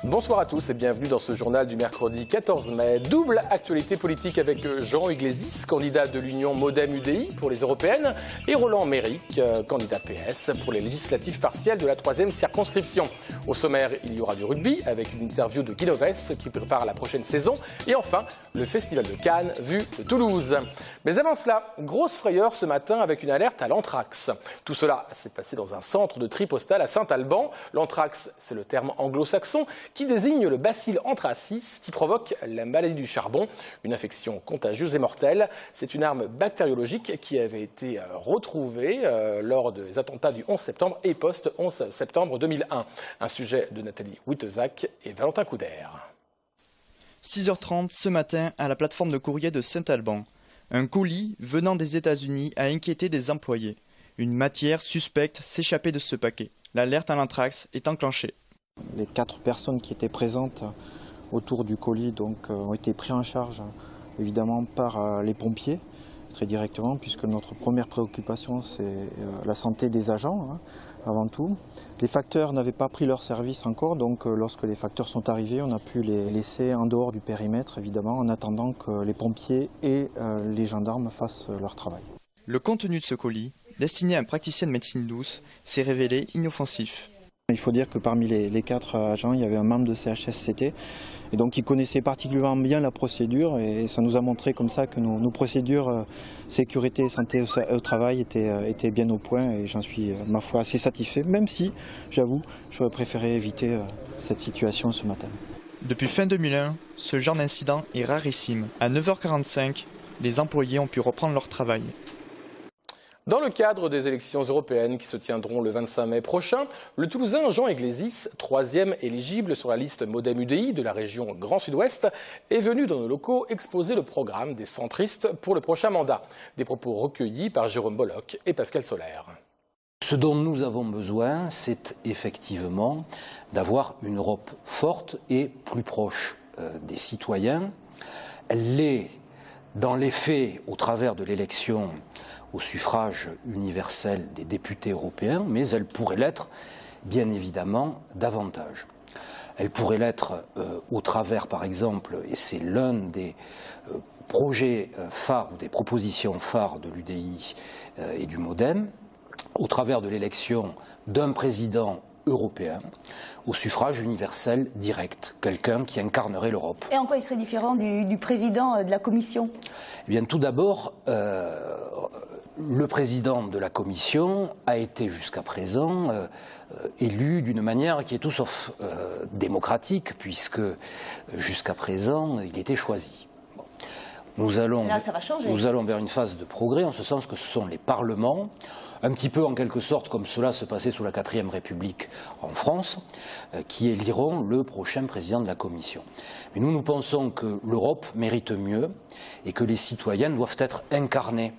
Bonsoir à tous et bienvenue dans ce journal du mercredi 14 mai. Double actualité politique avec Jean Iglesis, candidat de l'Union Modem-UDI pour les européennes, et Roland Méric, candidat PS pour les législatives partielles de la 3e circonscription. Au sommaire, il y aura du rugby avec une interview de Guy Novès qui prépare la prochaine saison. Et enfin, le festival de Cannes vu de Toulouse. Mais avant cela, grosse frayeur ce matin avec une alerte à l'anthrax. Tout cela s'est passé dans un centre de tri postal à Saint-Alban. L'anthrax, c'est le terme anglo-saxon qui désigne le bacille anthracis qui provoque la maladie du charbon, une infection contagieuse et mortelle. C'est une arme bactériologique qui avait été retrouvée lors des attentats du 11 septembre et post-11 septembre 2001. Un sujet de Nathalie Wittezack et Valentin Couder. 6h30 ce matin à la plateforme de courrier de Saint-Alban. Un colis venant des États-Unis a inquiété des employés. Une matière suspecte s'échappait de ce paquet. L'alerte à l'anthrax est enclenchée. Les 4 personnes qui étaient présentes autour du colis ont été prises en charge évidemment par les pompiers très directement, puisque notre première préoccupation c'est la santé des agents avant tout. Les facteurs n'avaient pas pris leur service encore, donc lorsque les facteurs sont arrivés, on a pu les laisser en dehors du périmètre évidemment en attendant que les pompiers et les gendarmes fassent leur travail. Le contenu de ce colis, destiné à un praticien de médecine douce, s'est révélé inoffensif. Il faut dire que parmi les 4 agents, il y avait un membre de CHSCT et donc il connaissait particulièrement bien la procédure et ça nous a montré comme ça que nos procédures sécurité et santé au travail étaient bien au point et j'en suis ma foi assez satisfait, même si, j'avoue, j'aurais préféré éviter cette situation ce matin. Depuis fin 2001, ce genre d'incident est rarissime. À 9h45, les employés ont pu reprendre leur travail. Dans le cadre des élections européennes qui se tiendront le 25 mai prochain, le Toulousain Jean Iglesis, 3e éligible sur la liste Modem-UDI de la région Grand Sud-Ouest, est venu dans nos locaux exposer le programme des centristes pour le prochain mandat. Des propos recueillis par Jérôme Bollock et Pascal Solaire. Ce dont nous avons besoin, c'est effectivement d'avoir une Europe forte et plus proche des citoyens. Elle l'est dans les faits au travers de l'élection au suffrage universel des députés européens, mais elle pourrait l'être, bien évidemment, davantage. Elle pourrait l'être au travers, par exemple, et c'est l'un des projets phares ou des propositions phares de l'UDI et du Modem, au travers de l'élection d'un président européen au suffrage universel direct, quelqu'un qui incarnerait l'Europe. Et en quoi il serait différent du président de la Commission ? Eh bien, tout d'abord, le président de la Commission a été jusqu'à présent élu d'une manière qui est tout sauf démocratique, puisque jusqu'à présent, il était choisi. Bon. Nous allons vers une phase de progrès, en ce sens que ce sont les parlements, un petit peu en quelque sorte comme cela se passait sous la 4e République en France, qui éliront le prochain président de la Commission. Mais nous pensons que l'Europe mérite mieux et que les citoyens doivent être incarnés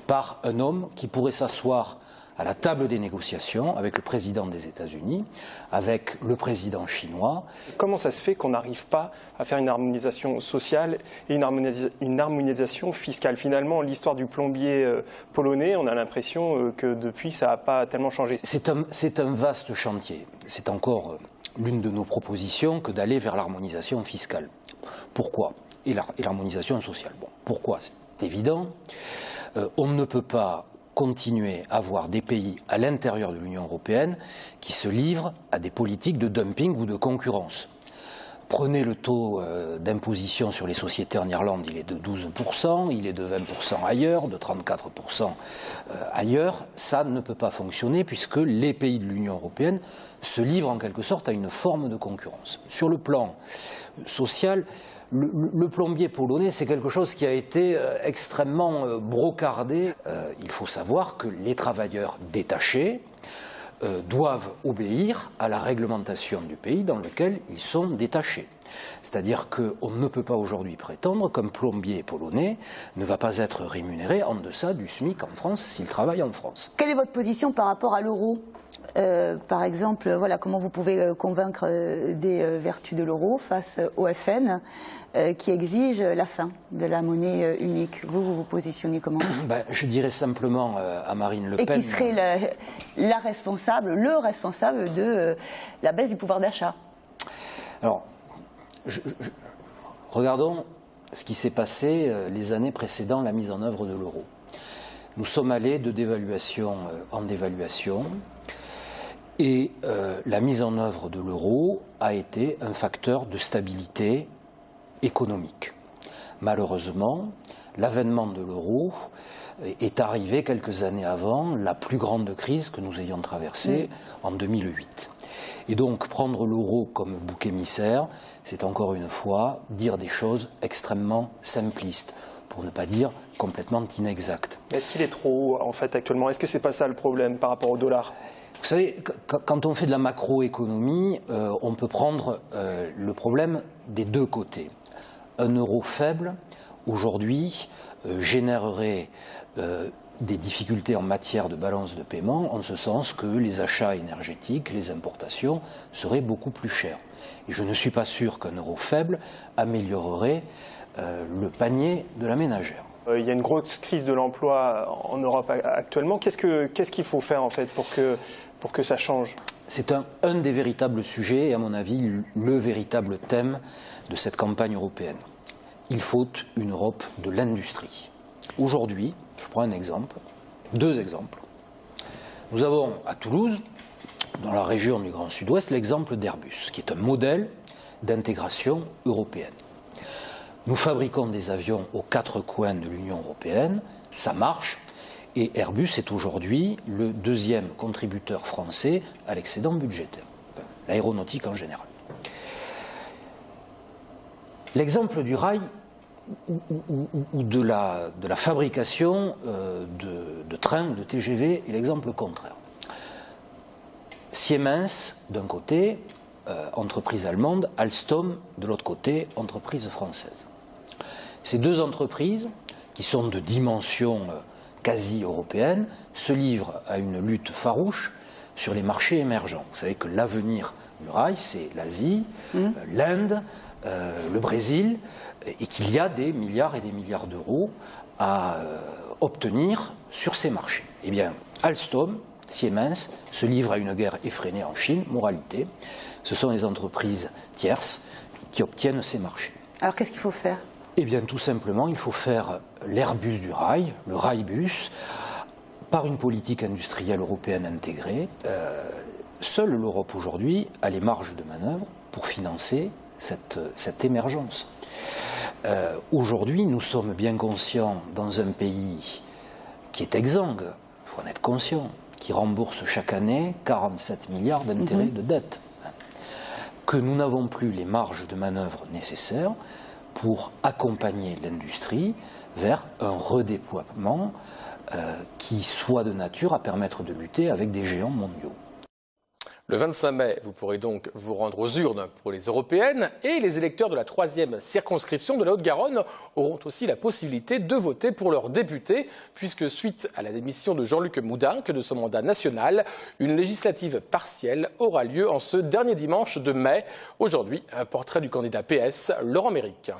par un homme qui pourrait s'asseoir à la table des négociations avec le président des États-Unis, avec le président chinois. Comment ça se fait qu'on n'arrive pas à faire une harmonisation sociale et une harmonisation fiscale? Finalement, l'histoire du plombier polonais, on a l'impression que depuis, ça n'a pas tellement changé. C'est un vaste chantier. C'est encore l'une de nos propositions que d'aller vers l'harmonisation fiscale. Pourquoi? Et l'harmonisation sociale. Bon, pourquoi? C'est évident. On ne peut pas continuer à avoir des pays à l'intérieur de l'Union européenne qui se livrent à des politiques de dumping ou de concurrence. Prenez le taux d'imposition sur les sociétés en Irlande, il est de 12%, il est de 20% ailleurs, de 34% ailleurs. Ça ne peut pas fonctionner puisque les pays de l'Union européenne se livrent en quelque sorte à une forme de concurrence. Sur le plan social, le plombier polonais, c'est quelque chose qui a été extrêmement brocardé. Il faut savoir que les travailleurs détachés doivent obéir à la réglementation du pays dans lequel ils sont détachés. C'est-à-dire qu'on ne peut pas aujourd'hui prétendre qu'un plombier polonais ne va pas être rémunéré en deçà du SMIC en France s'il travaille en France. Quelle est votre position par rapport à l'euro ? Par exemple, voilà, comment vous pouvez convaincre des vertus de l'euro face au FN qui exige la fin de la monnaie unique. Vous vous positionnez comment? Je dirais simplement à Marine Le Pen... Et qui serait le responsable de la baisse du pouvoir d'achat? Alors, regardons ce qui s'est passé les années précédant la mise en œuvre de l'euro. Nous sommes allés de dévaluation en dévaluation et la mise en œuvre de l'euro a été un facteur de stabilité économique. Malheureusement, l'avènement de l'euro est arrivé quelques années avant la plus grande crise que nous ayons traversée en 2008. Et donc prendre l'euro comme bouc émissaire, c'est encore une fois dire des choses extrêmement simplistes, pour ne pas dire complètement inexactes. Est-ce qu'il est trop haut en fait actuellement? Est-ce que c'est pas ça le problème par rapport au dollar? Vous savez, quand on fait de la macroéconomie, on peut prendre le problème des deux côtés. Un euro faible, aujourd'hui, générerait des difficultés en matière de balance de paiement, en ce sens que les achats énergétiques, les importations seraient beaucoup plus chers. Et je ne suis pas sûr qu'un euro faible améliorerait le panier de la ménagère. Il y a une grosse crise de l'emploi en Europe actuellement. Qu'est-ce qu'il faut faire en fait pour que ça change? C'est un des véritables sujets et à mon avis le véritable thème de cette campagne européenne. Il faut une Europe de l'industrie. Aujourd'hui, je prends un exemple, deux exemples. Nous avons à Toulouse, dans la région du Grand Sud-Ouest, l'exemple d'Airbus, qui est un modèle d'intégration européenne. Nous fabriquons des avions aux quatre coins de l'Union européenne, ça marche, et Airbus est aujourd'hui le deuxième contributeur français à l'excédent budgétaire, enfin, l'aéronautique en général. L'exemple du rail ou de la fabrication de trains, de TGV, est l'exemple contraire. Siemens, d'un côté, entreprise allemande, Alstom, de l'autre côté, entreprise française. Ces deux entreprises, qui sont de dimension quasi européenne, se livrent à une lutte farouche sur les marchés émergents. Vous savez que l'avenir du rail, c'est l'Asie, l'Inde, le Brésil, et qu'il y a des milliards et des milliards d'euros à obtenir sur ces marchés. Eh bien, Alstom, Siemens, se livrent à une guerre effrénée en Chine. Moralité, ce sont les entreprises tierces qui obtiennent ces marchés. Alors qu'est-ce qu'il faut faire? Eh bien, tout simplement, il faut faire l'Airbus du rail, le Railbus, par une politique industrielle européenne intégrée. Seule l'Europe aujourd'hui a les marges de manœuvre pour financer cette émergence. Aujourd'hui, nous sommes bien conscients, dans un pays qui est exsangue, il faut en être conscient, qui rembourse chaque année 47 milliards d'intérêts de dette, que nous n'avons plus les marges de manœuvre nécessaires pour accompagner l'industrie vers un redéploiement qui soit de nature à permettre de lutter avec des géants mondiaux. Le 25 mai, vous pourrez donc vous rendre aux urnes pour les européennes et les électeurs de la 3e circonscription de la Haute-Garonne auront aussi la possibilité de voter pour leurs députés puisque suite à la démission de Jean-Luc Moudenc de son mandat national, une législative partielle aura lieu en ce dernier dimanche de mai. Aujourd'hui, un portrait du candidat PS, Laurent Méric.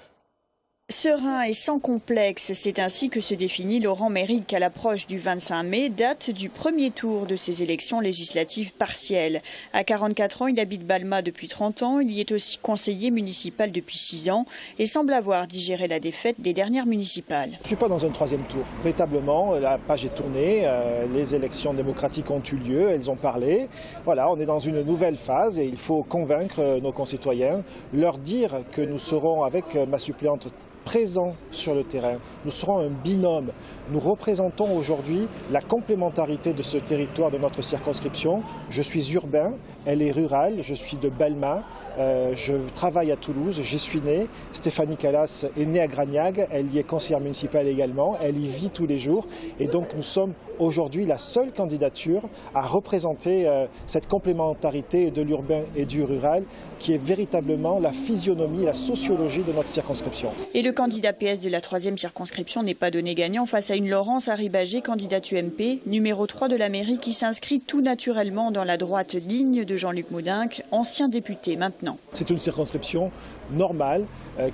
Serein et sans complexe, c'est ainsi que se définit Laurent Méric à l'approche du 25 mai, date du premier tour de ces élections législatives partielles. À 44 ans, il habite Balma depuis 30 ans, il y est aussi conseiller municipal depuis 6 ans et semble avoir digéré la défaite des dernières municipales. Je ne suis pas dans un troisième tour. Véritablement, la page est tournée, les élections démocratiques ont eu lieu, elles ont parlé. Voilà, on est dans une nouvelle phase et il faut convaincre nos concitoyens, leur dire que nous serons avec ma suppléante présents sur le terrain. Nous serons un binôme. Nous représentons aujourd'hui la complémentarité de ce territoire de notre circonscription. Je suis urbain, elle est rurale, je suis de Balma, je travaille à Toulouse, j'y suis né. Stéphanie Calas est née à Gragnac, elle y est conseillère municipale également, elle y vit tous les jours. Et donc nous sommes aujourd'hui la seule candidature à représenter cette complémentarité de l'urbain et du rural qui est véritablement la physionomie, la sociologie de notre circonscription. Et le candidat PS de la 3e circonscription n'est pas donné gagnant face à une Laurence Harribagé, candidate UMP, numéro 3 de la mairie, qui s'inscrit tout naturellement dans la droite ligne de Jean-Luc Moudenc, ancien député maintenant. C'est une circonscription normale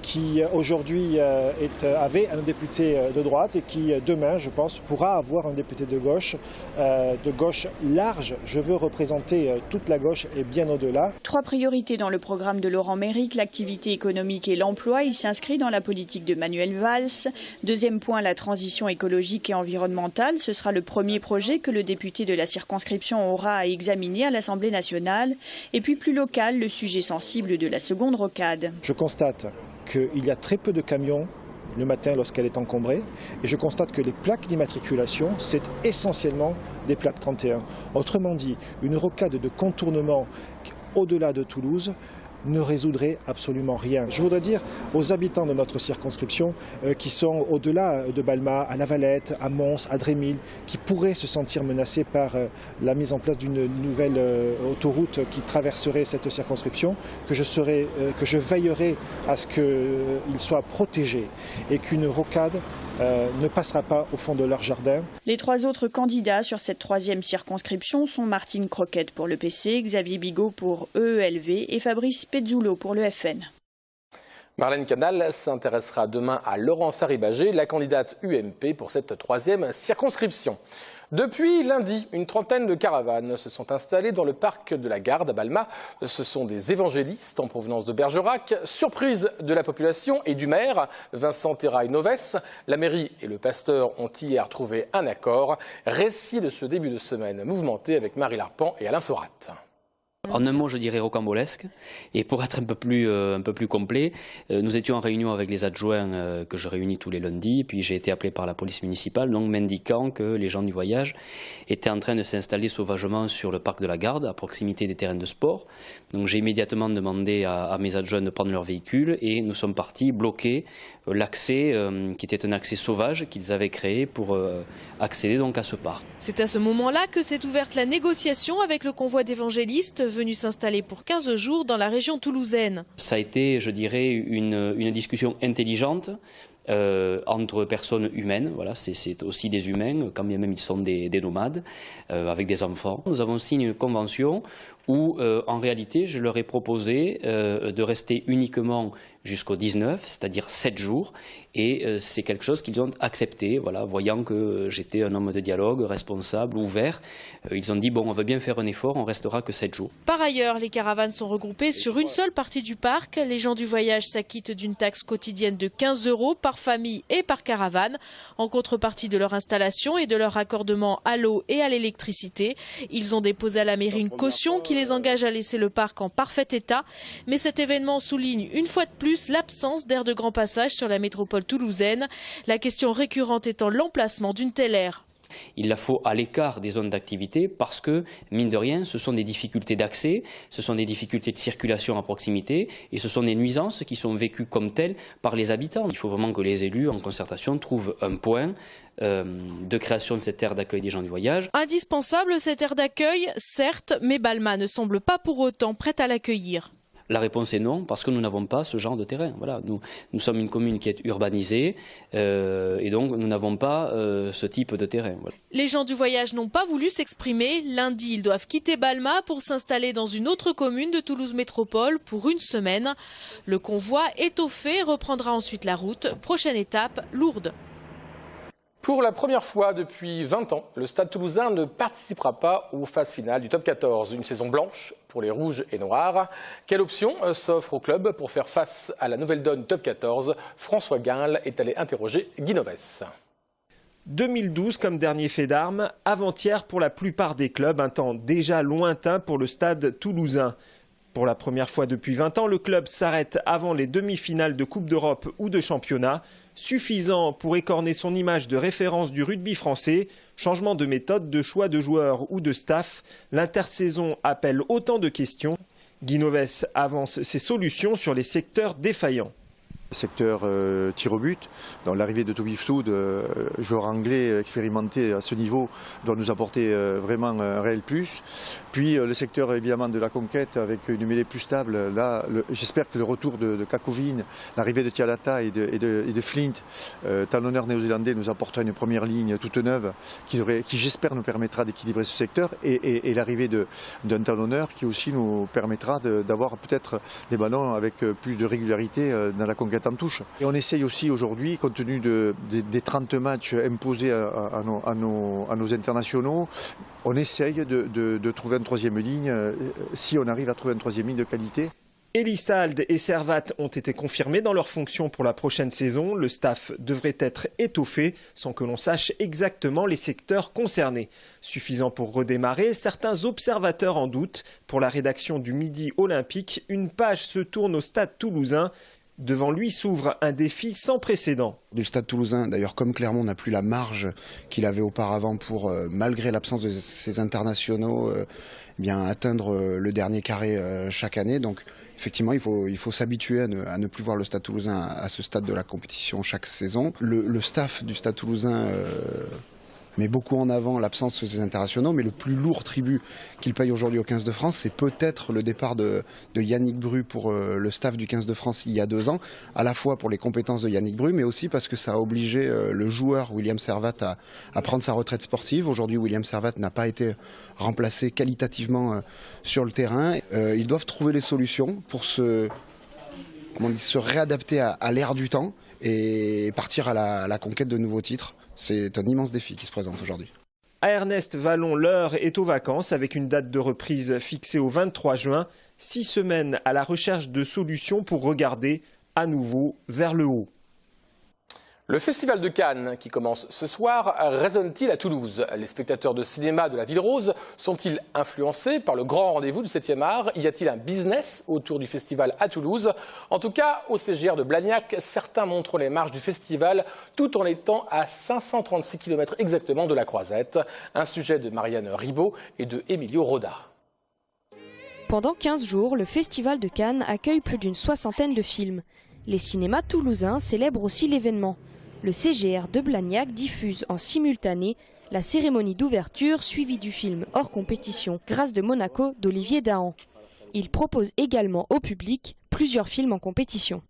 qui aujourd'hui avait un député de droite et qui demain, je pense, pourra avoir un député de gauche large. Je veux représenter toute la gauche et bien au-delà. 3 priorités dans le programme de Laurent Méric, l'activité économique et l'emploi. Il s'inscrit dans la politique de Manuel Valls. Deuxième point, la transition écologique et environnementale. Ce sera le premier projet que le député de la circonscription aura à examiner à l'Assemblée nationale. Et puis plus local, le sujet sensible de la seconde rocade. Je constate qu'il y a très peu de camions le matin lorsqu'elle est encombrée et je constate que les plaques d'immatriculation, c'est essentiellement des plaques 31. Autrement dit, une rocade de contournement au-delà de Toulouse ne résoudrait absolument rien. Je voudrais dire aux habitants de notre circonscription qui sont au-delà de Balma, à La Valette, à Mons, à Drémil, qui pourraient se sentir menacés par la mise en place d'une nouvelle autoroute qui traverserait cette circonscription, que je veillerai à ce qu'ils soient protégés et qu'une rocade ne passera pas au fond de leur jardin. Les 3 autres candidats sur cette 3e circonscription sont Martine Croquette pour le PC, Xavier Bigot pour EELV et Fabrice Pezzulo pour le FN. Marlène Canal s'intéressera demain à Laurence Harribagé, la candidate UMP pour cette 3e circonscription. Depuis lundi, une trentaine de caravanes se sont installées dans le parc de la Garde à Balma. Ce sont des évangélistes en provenance de Bergerac. Surprise de la population et du maire, Vincent Terrail-Noves. La mairie et le pasteur ont hier trouvé un accord. Récit de ce début de semaine mouvementé avec Marie Larpan et Alain Sorat. En un mot, je dirais rocambolesque. Et pour être un peu plus complet, nous étions en réunion avec les adjoints que je réunis tous les lundis. Et puis j'ai été appelé par la police municipale, donc m'indiquant que les gens du voyage étaient en train de s'installer sauvagement sur le parc de la Garde, à proximité des terrains de sport. Donc j'ai immédiatement demandé à mes adjoints de prendre leur véhicule et nous sommes partis bloquer l'accès, qui était un accès sauvage qu'ils avaient créé pour accéder donc à ce parc. C'est à ce moment-là que s'est ouverte la négociation avec le convoi d'évangélistes venu s'installer pour 15 jours dans la région toulousaine. Ça a été, je dirais, une discussion intelligente entre personnes humaines. Voilà, c'est aussi des humains, quand bien même ils sont des nomades, avec des enfants. Nous avons signé une convention où, en réalité, je leur ai proposé de rester uniquement jusqu'au 19, c'est-à-dire 7 jours, et c'est quelque chose qu'ils ont accepté, voilà, voyant que j'étais un homme de dialogue, responsable, ouvert. Ils ont dit, bon, on veut bien faire un effort, on restera que 7 jours. Par ailleurs, les caravanes sont regroupées sur une seule partie du parc. Les gens du voyage s'acquittent d'une taxe quotidienne de 15 € par famille et par caravane, en contrepartie de leur installation et de leur raccordement à l'eau et à l'électricité. Ils ont déposé à la mairie une caution qui les engage à laisser le parc en parfait état. Mais cet événement souligne une fois de plus l'absence d'aire de grand passage sur la métropole toulousaine. La question récurrente étant l'emplacement d'une telle aire. Il la faut à l'écart des zones d'activité parce que, mine de rien, ce sont des difficultés d'accès, ce sont des difficultés de circulation à proximité et ce sont des nuisances qui sont vécues comme telles par les habitants. Il faut vraiment que les élus, en concertation, trouvent un point de création de cette aire d'accueil des gens du voyage. Indispensable cette aire d'accueil, certes, mais Balma ne semble pas pour autant prête à l'accueillir. La réponse est non, parce que nous n'avons pas ce genre de terrain. Voilà, nous sommes une commune qui est urbanisée et donc nous n'avons pas ce type de terrain. Voilà. Les gens du voyage n'ont pas voulu s'exprimer. Lundi, ils doivent quitter Balma pour s'installer dans une autre commune de Toulouse Métropole pour une semaine. Le convoi étoffé reprendra ensuite la route. Prochaine étape, Lourdes. Pour la première fois depuis 20 ans, le Stade toulousain ne participera pas aux phases finales du top 14. Une saison blanche pour les rouges et noirs. Quelle option s'offre au club pour faire face à la nouvelle donne top 14 ? François Guinle est allé interroger Guy Noves. 2012 comme dernier fait d'armes, avant-hier pour la plupart des clubs, un temps déjà lointain pour le Stade toulousain. Pour la première fois depuis 20 ans, le club s'arrête avant les demi-finales de Coupe d'Europe ou de championnat, suffisant pour écorner son image de référence du rugby français. Changement de méthode, de choix de joueurs ou de staff, l'intersaison appelle autant de questions. Guy Noves avance ses solutions sur les secteurs défaillants. Secteur tir au but, donc l'arrivée de Toby Flood, joueur anglais expérimenté à ce niveau, doit nous apporter vraiment un réel plus. Puis le secteur évidemment de la conquête avec une mêlée plus stable. Là, j'espère que le retour de Kakovin, l'arrivée de Tialata et de Flint, talonneur néo-zélandais, nous apportera une première ligne toute neuve qui j'espère nous permettra d'équilibrer ce secteur et l'arrivée d'un talonneur qui aussi nous permettra d'avoir peut-être des ballons avec plus de régularité dans la conquête en touche. Et on essaye aussi aujourd'hui, compte tenu des 30 matchs imposés à nos internationaux, on essaye de trouver une troisième ligne, si on arrive à trouver une troisième ligne de qualité. Elissalde et Servat ont été confirmés dans leurs fonctions pour la prochaine saison. Le staff devrait être étoffé sans que l'on sache exactement les secteurs concernés. Suffisant pour redémarrer, certains observateurs en doutent. Pour la rédaction du Midi Olympique, une page se tourne au Stade Toulousain. Devant lui s'ouvre un défi sans précédent. Du Stade Toulousain, d'ailleurs comme Clermont n'a plus la marge qu'il avait auparavant pour, malgré l'absence de ses internationaux, bien atteindre le dernier carré chaque année. Donc effectivement il faut s'habituer à ne plus voir le Stade Toulousain à ce stade de la compétition chaque saison. Le staff du Stade Toulousain met beaucoup en avant l'absence de ces internationaux, mais le plus lourd tribut qu'il paye aujourd'hui au 15 de France, c'est peut-être le départ de Yannick Bru pour le staff du 15 de France il y a 2 ans, à la fois pour les compétences de Yannick Bru, mais aussi parce que ça a obligé le joueur William Servat à prendre sa retraite sportive. Aujourd'hui, William Servat n'a pas été remplacé qualitativement sur le terrain. Ils doivent trouver les solutions pour se réadapter à l'ère du temps et partir à la conquête de nouveaux titres. C'est un immense défi qui se présente aujourd'hui. À Ernest Vallon, l'heure est aux vacances avec une date de reprise fixée au 23 juin. 6 semaines à la recherche de solutions pour regarder à nouveau vers le haut. Le Festival de Cannes, qui commence ce soir, résonne-t-il à Toulouse? Les spectateurs de cinéma de la Ville Rose sont-ils influencés par le grand rendez-vous du 7e art? Y a-t-il un business autour du festival à Toulouse? En tout cas, au CGR de Blagnac, certains montrent les marches du festival tout en étant à 536 km exactement de la Croisette. Un sujet de Marianne Ribaud et de Emilio Roda. Pendant 15 jours, le Festival de Cannes accueille plus d'une 60aine de films. Les cinémas toulousains célèbrent aussi l'événement. Le CGR de Blagnac diffuse en simultané la cérémonie d'ouverture suivie du film hors compétition Grâce de Monaco d'Olivier Dahan. Il propose également au public plusieurs films en compétition.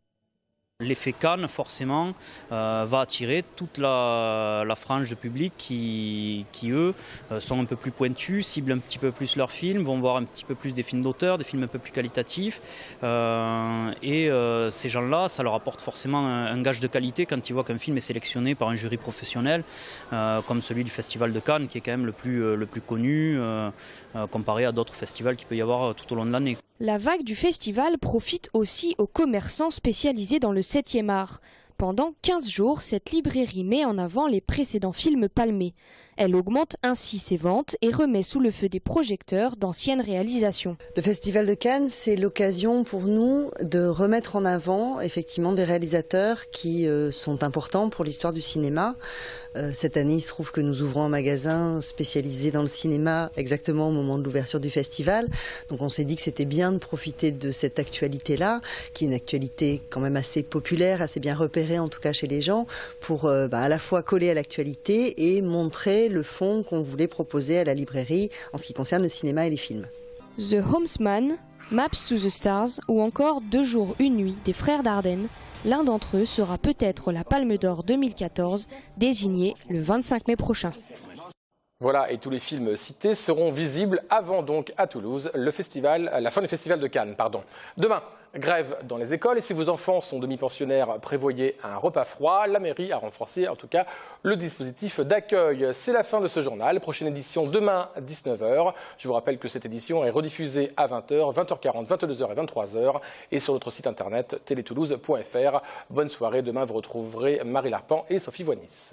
L'effet Cannes, forcément, va attirer toute la frange de public qui eux, sont un peu plus pointus, ciblent un petit peu plus leurs films, vont voir un petit peu plus des films d'auteur, des films un peu plus qualitatifs. Ces gens-là, ça leur apporte forcément un gage de qualité quand ils voient qu'un film est sélectionné par un jury professionnel, comme celui du Festival de Cannes, qui est quand même le plus connu, comparé à d'autres festivals qu'il peut y avoir tout au long de l'année. La vague du festival profite aussi aux commerçants spécialisés dans le 7e art. Pendant 15 jours, cette librairie met en avant les précédents films palmés. Elle augmente ainsi ses ventes et remet sous le feu des projecteurs d'anciennes réalisations. Le Festival de Cannes, c'est l'occasion pour nous de remettre en avant effectivement des réalisateurs qui sont importants pour l'histoire du cinéma. Cette année, il se trouve que nous ouvrons un magasin spécialisé dans le cinéma exactement au moment de l'ouverture du festival. Donc on s'est dit que c'était bien de profiter de cette actualité-là, qui est une actualité quand même assez populaire, assez bien repérée en tout cas chez les gens, pour à la fois coller à l'actualité et montrer le fond qu'on voulait proposer à la librairie en ce qui concerne le cinéma et les films. The Homesman, Maps to the Stars ou encore 2 jours, 1 nuit des Frères Dardenne. L'un d'entre eux sera peut-être la Palme d'Or 2014, désignée le 25 mai prochain. Voilà, et tous les films cités seront visibles avant donc à Toulouse, la fin du Festival de Cannes. Demain, grève dans les écoles et si vos enfants sont demi-pensionnaires, prévoyez un repas froid. La mairie a renforcé en tout cas le dispositif d'accueil. C'est la fin de ce journal. Prochaine édition demain à 19h. Je vous rappelle que cette édition est rediffusée à 20h, 20h40, 22h et 23h et sur notre site internet télétoulouse.fr. Bonne soirée. Demain, vous retrouverez Marie Larpan et Sophie Voinis.